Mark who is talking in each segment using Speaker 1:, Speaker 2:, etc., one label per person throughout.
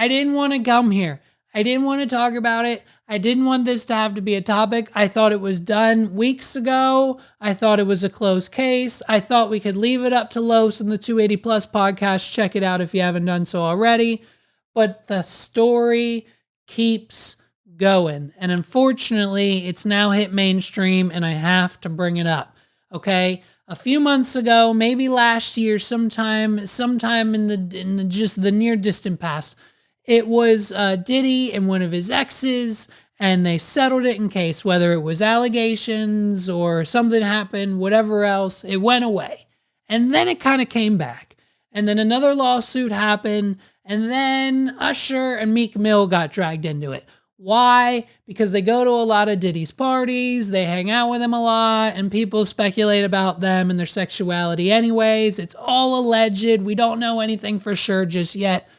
Speaker 1: I didn't want to come here. I didn't want to talk about it. I didn't want this to have to be a topic. I thought it was done weeks ago. I thought it was a closed case. I thought we could leave it up to Los and the 280 Plus podcast. Check it out if you haven't done so already. But the story keeps going. And unfortunately, it's now hit mainstream and I have to bring it up. Okay? A few months ago, maybe last year, sometime in the just the near distant past, it was Diddy and one of his exes, and they settled it in case, whether it was allegations or something happened, whatever else, it went away. And then it kind of came back. And then another lawsuit happened, and then USHER and Meek Mill got dragged into it. Why? Because they go to a lot of Diddy's parties, they hang out with him a lot, and people speculate about them and their sexuality anyways. It's all alleged. We don't know anything for sure just yet.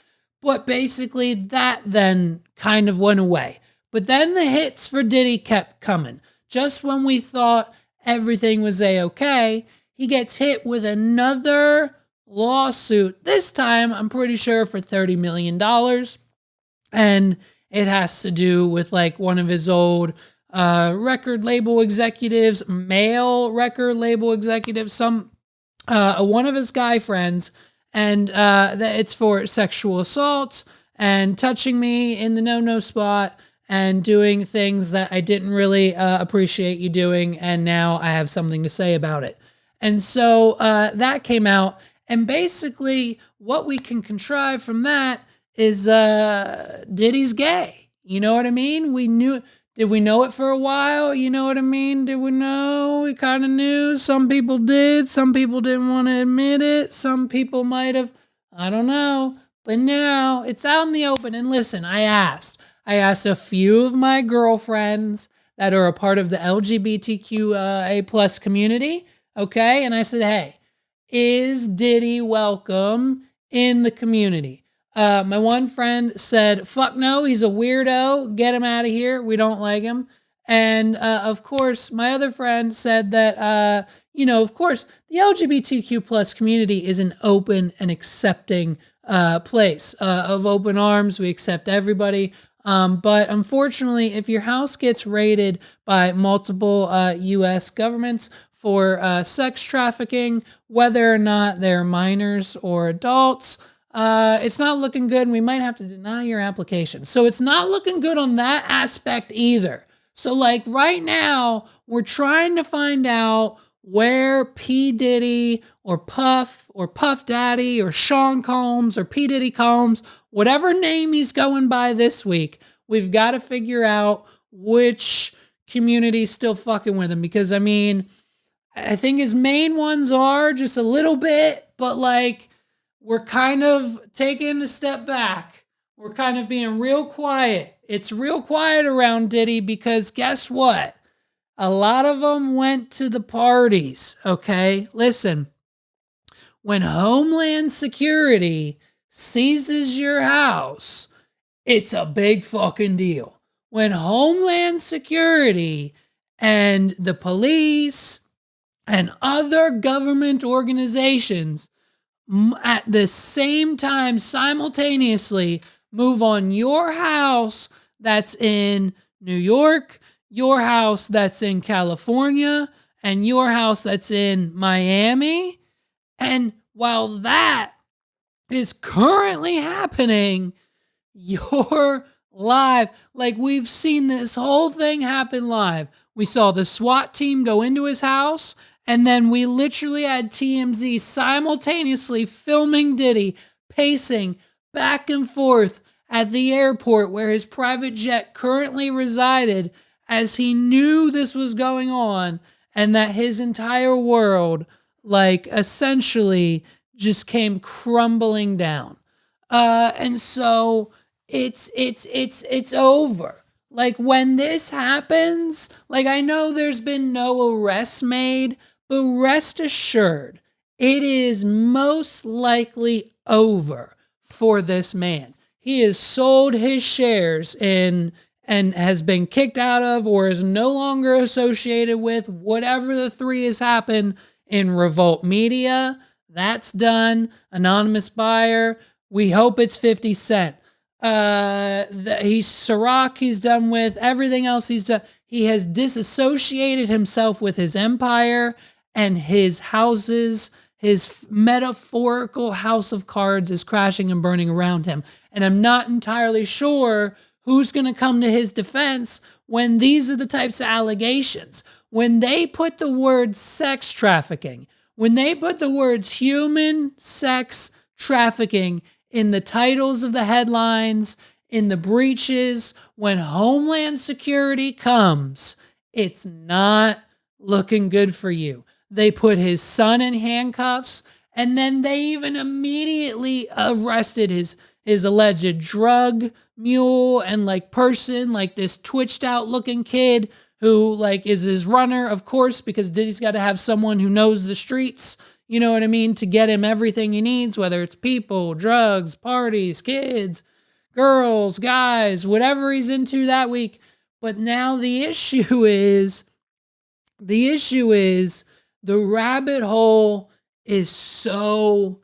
Speaker 1: But basically, that then kind of went away. But then the hits for Diddy kept coming. Just when we thought everything was A-okay, he gets hit with another lawsuit. This time, I'm pretty sure for $30 million. And it has to do with like one of his old record label executives, male record label executives, one of his guy friends. And it's for sexual assault and touching me in the no-no spot and doing things that I didn't really appreciate you doing. And now I have something to say about it. And so that came out. And basically what we can contrive from that is Diddy's gay. You know what I mean? Did we know it for a while? You know what I mean? Did we know? We kind of knew. Some people did. Some people didn't want to admit it. Some people might have. I don't know. But now it's out in the open. And listen, I asked a few of my girlfriends that are a part of the LGBTQA plus community. Okay. And I said, hey, is Diddy welcome in the community? My one friend said, fuck no, he's a weirdo. Get him out of here. We don't like him. And, of course, my other friend said that, of course, the LGBTQ plus community is an open and accepting place of open arms. We accept everybody. But unfortunately, if your house gets raided by multiple U.S. governments for sex trafficking, whether or not they're minors or adults, it's not looking good, and we might have to deny your application. So it's not looking good on that aspect either. So like right now, we're trying to find out where P. Diddy or Puff Daddy or Sean Combs or P. Diddy Combs, whatever name he's going by this week, we've got to figure out which community's still fucking with him. Because I mean, I think his main ones are just a little bit, but like, we're kind of taking a step back. We're kind of being real quiet. It's real quiet around Diddy because guess what? A lot of them went to the parties, okay? Listen, when Homeland Security seizes your house, it's a big fucking deal. When Homeland Security and the police and other government organizations at the same time simultaneously move on your house that's in New York, your house that's in California, and your house that's in Miami. And while that is currently happening, you're live. Like, we've seen this whole thing happen live. We saw the SWAT team go into his house, and then we literally had TMZ simultaneously filming Diddy pacing back and forth at the airport where his private jet currently resided, as he knew this was going on and that his entire world, like, essentially just came crumbling down. And so it's over. Like, when this happens, like, I know there's been no arrests made, but rest assured, it is most likely over for this man. He has sold his shares in and has been kicked out of or is no longer associated with whatever the three has happened in Revolt Media. That's done. Anonymous buyer. We hope it's 50 Cent. He's Ciroc, he's done with everything else he's done. He has disassociated himself with his empire and his houses. His metaphorical house of cards is crashing and burning around him. And I'm not entirely sure who's going to come to his defense when these are the types of allegations. When they put the word sex trafficking, when they put the words human sex trafficking in the titles of the headlines, in the breaches, when Homeland Security comes, it's not looking good for you. They put his son in handcuffs, and then they even immediately arrested his alleged drug mule and like person, like this twitched out looking kid who like is his runner, of course, because Diddy's got to have someone who knows the streets, you know what I mean, to get him everything he needs, whether it's people, drugs, parties, kids, girls, guys, whatever he's into that week. But now the issue is the rabbit hole is so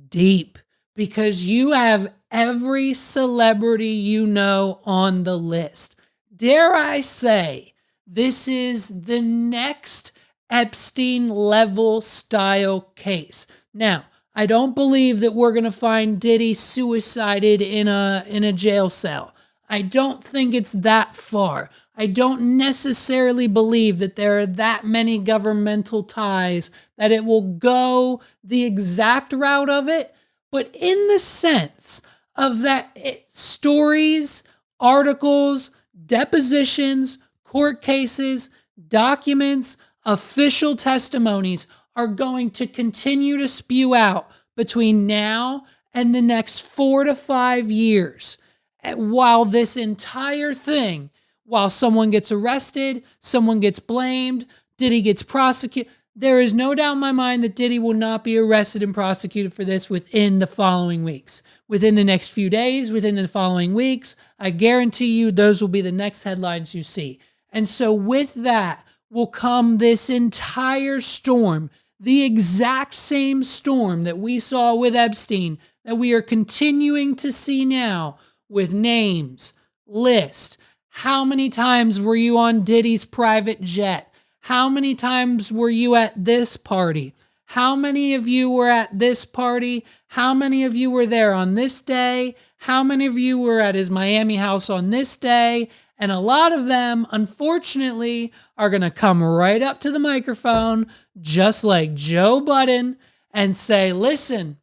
Speaker 1: deep because you have every celebrity you know on the list. Dare I say, this is the next Epstein level style case. Now, I don't believe that we're going to find Diddy suicided in a jail cell. I don't think it's that far. I don't necessarily believe that there are that many governmental ties that it will go the exact route of it, but in the sense of that stories, articles, depositions, court cases, documents, official testimonies are going to continue to spew out between now and the next 4 to 5 years. While this entire thing, while someone gets arrested, someone gets blamed, Diddy gets prosecuted, there is no doubt in my mind that Diddy will not be arrested and prosecuted for this within the following weeks. Within the next few days, within the following weeks, I guarantee you those will be the next headlines you see. And so with that will come this entire storm, the exact same storm that we saw with Epstein, that we are continuing to see now with names, list. How many times were you on Diddy's private jet? How many times were you at this party? How many of you were at this party? How many of you were there on this day? How many of you were at his Miami house on this day? And a lot of them, unfortunately, are going to come right up to the microphone, just like Joe Budden, and say, listen,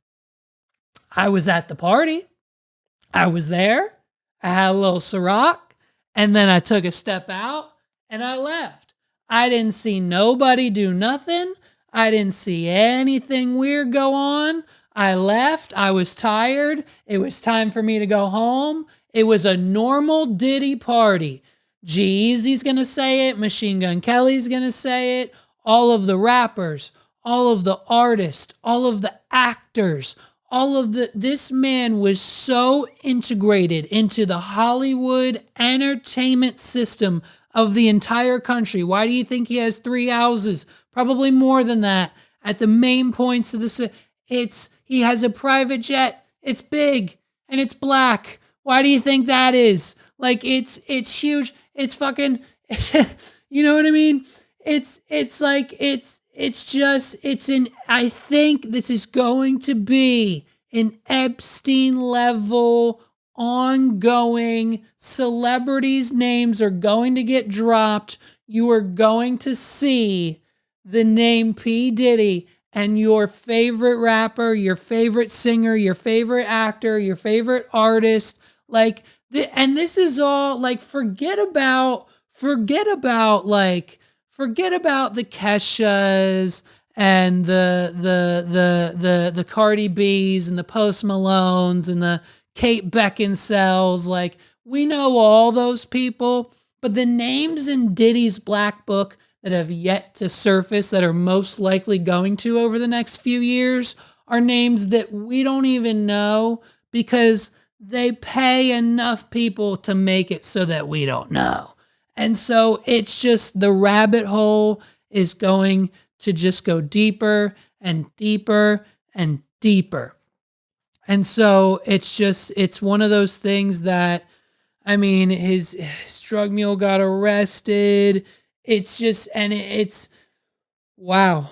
Speaker 1: I was at the party. I was there. I had a little Ciroc, and then I took a step out and I left. I didn't see nobody do nothing. I didn't see anything weird go on. I left. I was tired. It was time for me to go home. It was a normal Diddy party. G-Eazy's going to say it. Machine Gun Kelly's going to say it. All of the rappers, all of the artists, all of the actors, this man was so integrated into the Hollywood entertainment system of the entire country. Why do you think he has 3 houses? Probably more than that at the main points of the city. He has a private jet. It's big and it's black. Why do you think that is? Like it's huge. It's fucking, you know what I mean? I think this is going to be an Epstein level ongoing. Celebrities' names are going to get dropped. You are going to see the name P. Diddy and your favorite rapper, your favorite singer, your favorite actor, your favorite artist. And this is all like, forget about the Keshas and the Cardi B's and the Post Malones and the Kate Beckinsales. Like, we know all those people, but the names in Diddy's Black Book that have yet to surface, that are most likely going to over the next few years, are names that we don't even know because they pay enough people to make it so that we don't know. And so it's just, the rabbit hole is going to just go deeper and deeper and deeper. And so it's one of those things that, I mean, his drug mule got arrested. It's just, and it's, wow.